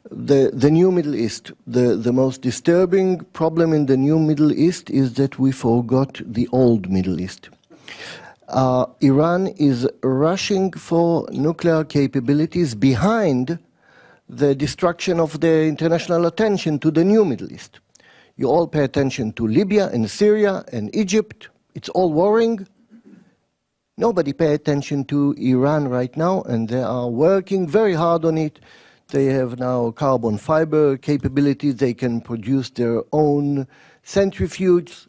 The new Middle East. The most disturbing problem in the new Middle East is that we forgot the old Middle East. Iran is rushing for nuclear capabilities behind the destruction of the international attention to the new Middle East. You all pay attention to Libya and Syria and Egypt. It's all worrying. Nobody pay attention to Iran right now, and they are working very hard on it. They have now carbon fiber capabilities. They can produce their own centrifuges.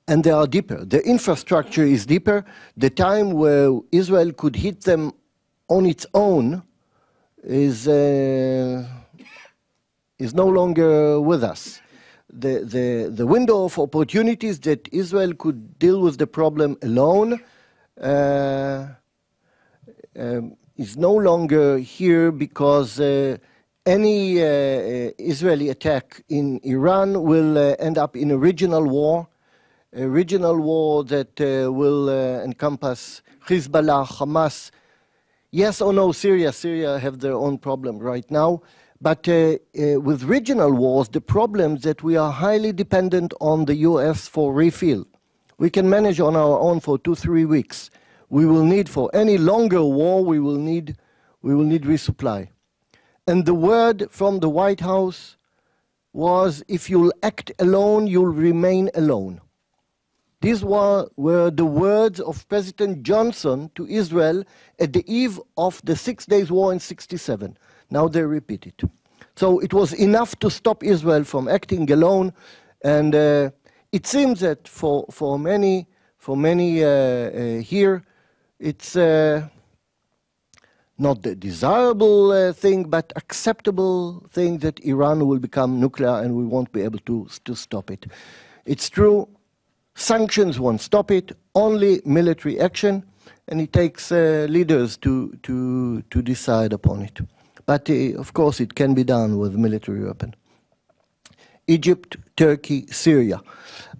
And they are deeper. The infrastructure is deeper. The time where Israel could hit them on its own is no longer with us. The window of opportunities that Israel could deal with the problem alone is no longer here, because any Israeli attack in Iran will end up in a regional war that will encompass Hezbollah, Hamas. Yes or no, Syria? Syria have their own problem right now. But with regional wars, the problem is that we are highly dependent on the US for refill. We can manage on our own for 2-3 weeks. We will need, for any longer war, we will need resupply. And the word from the White House was, if you'll act alone, you'll remain alone. These were the words of President Johnson to Israel at the eve of the 6 Days War in '67. Now they repeat it. So it was enough to stop Israel from acting alone, and it seems that for many here, it's not the desirable thing, but acceptable thing that Iran will become nuclear, and we won't be able to stop it. It's true. Sanctions won't stop it, only military action, and it takes leaders to decide upon it. But of course it can be done with military weapon. Egypt, Turkey, Syria.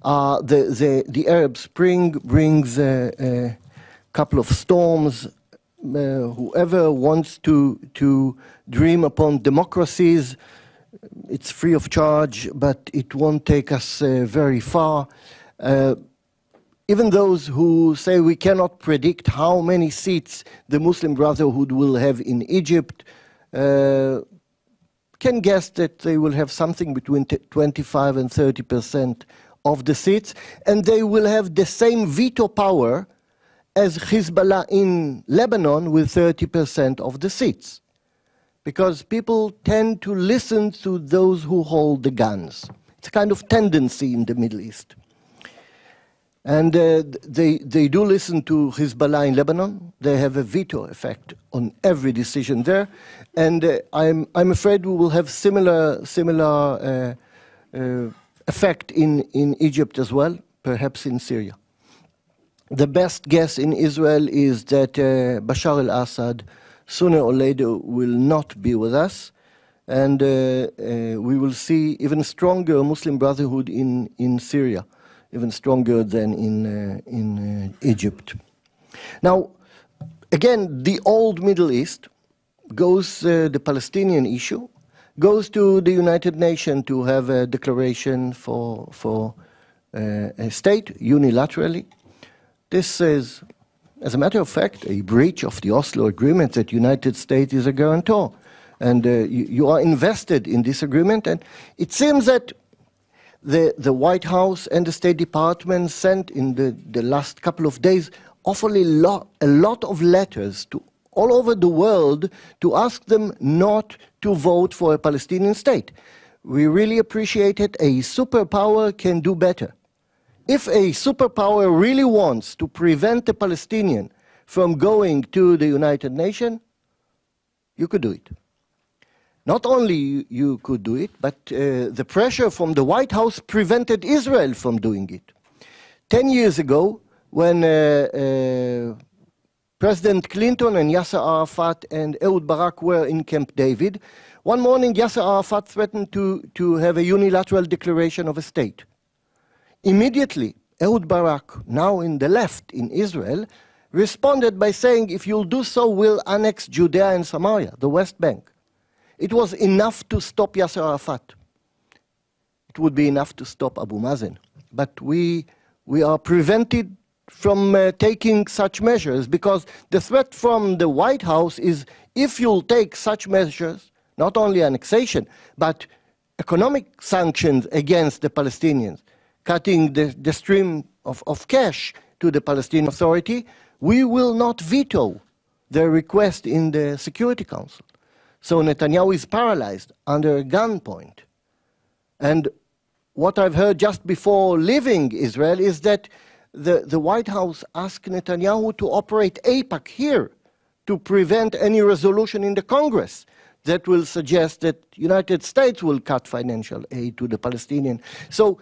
The Arab Spring brings a couple of storms. Whoever wants to dream upon democracies, it's free of charge, but it won't take us very far. Even those who say we cannot predict how many seats the Muslim Brotherhood will have in Egypt can guess that they will have something between 25 and 30% of the seats, and they will have the same veto power as Hezbollah in Lebanon with 30% of the seats. Because people tend to listen to those who hold the guns. It's a kind of tendency in the Middle East. And they do listen to Hezbollah in Lebanon. They have a veto effect on every decision there. And I'm afraid we will have similar effect in Egypt as well, perhaps in Syria. The best guess in Israel is that Bashar al-Assad, sooner or later, will not be with us. And we will see even stronger Muslim Brotherhood in Syria, even stronger than in Egypt. Now, again, the old Middle East goes, the Palestinian issue, goes to the United Nations to have a declaration for a state unilaterally. This is, as a matter of fact, a breach of the Oslo Agreement that the United States is a guarantor. And you are invested in this agreement, and it seems that the White House and the State Department sent in the last couple of days awfully a lot of letters to all over the world to ask them not to vote for a Palestinian state. We really appreciate it. A superpower can do better. If a superpower really wants to prevent a Palestinian from going to the United Nations, you could do it. Not only you could do it, but the pressure from the White House prevented Israel from doing it. 10 years ago, when President Clinton and Yasser Arafat and Ehud Barak were in Camp David, one morning Yasser Arafat threatened to have a unilateral declaration of a state. Immediately, Ehud Barak, now in the left in Israel, responded by saying, if you'll do so, we'll annex Judea and Samaria, the West Bank. it was enough to stop Yasser Arafat. It would be enough to stop Abu Mazen. But we are prevented from taking such measures because the threat from the White House is if you'll take such measures, not only annexation, but economic sanctions against the Palestinians, cutting the stream of cash to the Palestinian Authority, we will not veto their request in the Security Council. So Netanyahu is paralyzed under gunpoint. And what I've heard just before leaving Israel is that the White House asked Netanyahu to operate AIPAC here to prevent any resolution in the Congress that will suggest that United States will cut financial aid to the Palestinians. So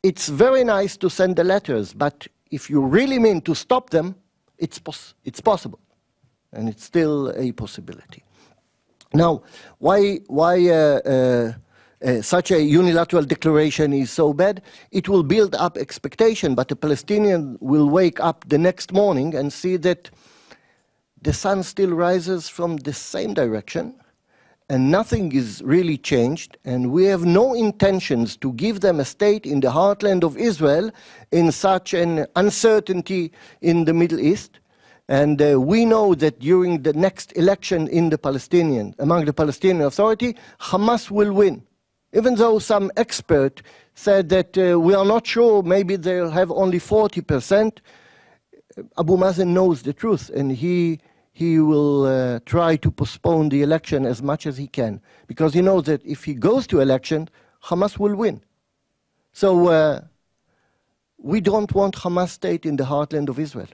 it's very nice to send the letters, but if you really mean to stop them, it's possible, and it's still a possibility. Now, why such a unilateral declaration is so bad? It will build up expectation, but the Palestinian will wake up the next morning and see that the sun still rises from the same direction, and nothing is really changed, and we have no intentions to give them a state in the heartland of Israel in such an uncertainty in the Middle East. And we know that during the next election in the among the Palestinian Authority, Hamas will win. Even though some expert said that we are not sure, maybe they'll have only 40%, Abu Mazen knows the truth, and he will try to postpone the election as much as he can, because he knows that if he goes to election, Hamas will win. So we don't want Hamas state in the heartland of Israel.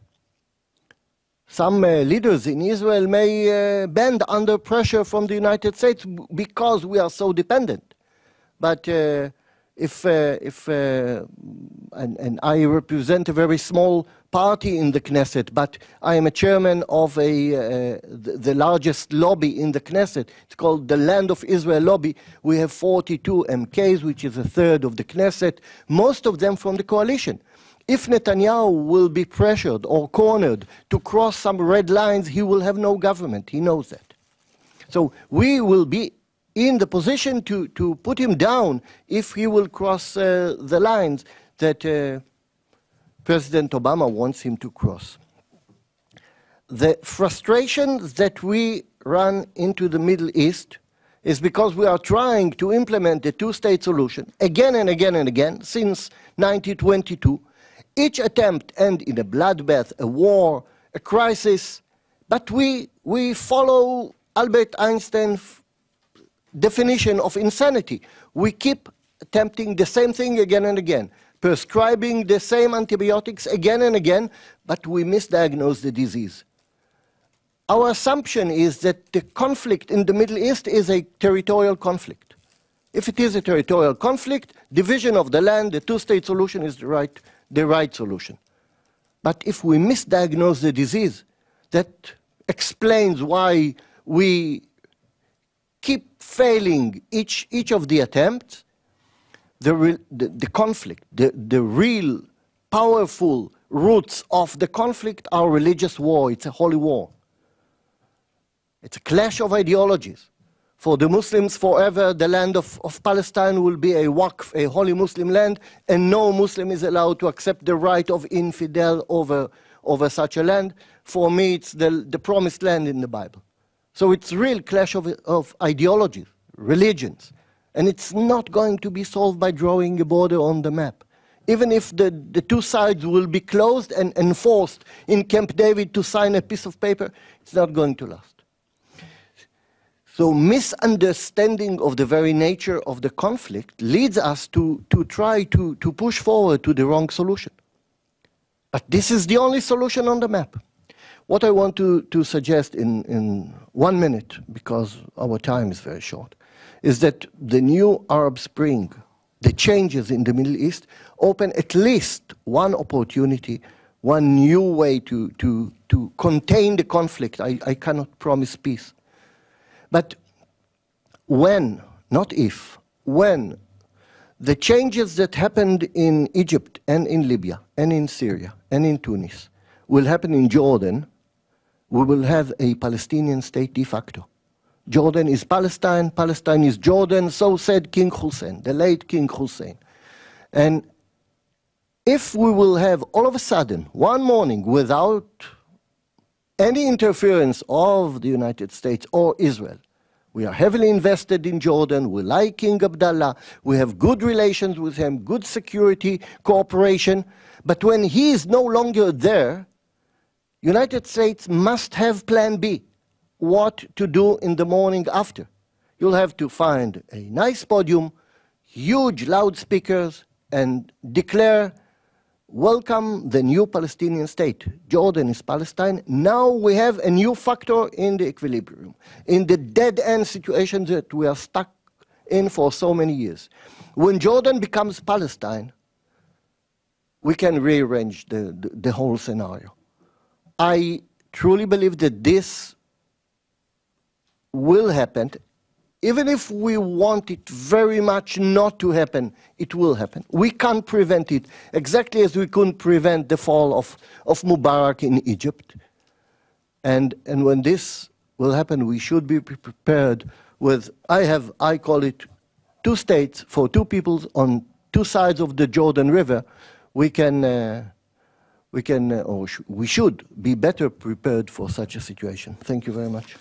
Some leaders in Israel may bend under pressure from the United States because we are so dependent. But and I represent a very small party in the Knesset, but I am a chairman of the largest lobby in the Knesset. It's called the Land of Israel Lobby. We have 42 MKs, which is a third of the Knesset, most of them from the coalition. If Netanyahu will be pressured or cornered to cross some red lines, he will have no government. He knows that. So we will be in the position to put him down if he will cross the lines that President Obama wants him to cross. The frustration that we run into the Middle East is because we are trying to implement the two-state solution again and again and again since 1922. Each attempt ends in a bloodbath, a war, a crisis, but we follow Albert Einstein's definition of insanity. We keep attempting the same thing again and again, prescribing the same antibiotics again and again, but we misdiagnose the disease. Our assumption is that the conflict in the Middle East is a territorial conflict. If it is a territorial conflict, division of the land, the two-state solution is the right solution. But if we misdiagnose the disease, that explains why we keep failing each of the attempts. The conflict, the real powerful roots of the conflict are religious war. It's a holy war. It's a clash of ideologies. For the Muslims, forever the land of Palestine will be a waqf, a holy Muslim land, and no Muslim is allowed to accept the right of infidel over such a land. For me, it's the promised land in the Bible. So it's a real clash of ideologies, religions. And it's not going to be solved by drawing a border on the map. Even if the two sides will be closed and enforced in Camp David to sign a piece of paper, it's not going to last. So misunderstanding of the very nature of the conflict leads us to try to push forward to the wrong solution. But this is the only solution on the map. What I want to suggest in 1 minute, because our time is very short, is that the new Arab Spring, the changes in the Middle East, open at least one opportunity, one new way to contain the conflict. I cannot promise peace. But when, not if, when the changes that happened in Egypt and in Libya and in Syria and in Tunis will happen in Jordan, we will have a Palestinian state de facto. Jordan is Palestine, Palestine is Jordan, so said King Hussein, the late King Hussein. And if we will have all of a sudden, one morning, without any interference of the United States or Israel, we are heavily invested in Jordan, we like King Abdullah, we have good relations with him, good security cooperation, but when he is no longer there, United States must have plan B, what to do in the morning after. You'll have to find a nice podium, huge loudspeakers, and declare, welcome the new Palestinian state. Jordan is Palestine. Now we have a new factor in the equilibrium, in the dead-end situation that we are stuck in for so many years. When Jordan becomes Palestine, we can rearrange the whole scenario. I truly believe that this will happen. Even if we want it very much not to happen, it will happen. We can't prevent it, exactly as we couldn't prevent the fall of Mubarak in Egypt. And when this will happen, we should be prepared with, I call it, 2 states for 2 peoples on 2 sides of the Jordan River. We should be better prepared for such a situation. Thank you very much.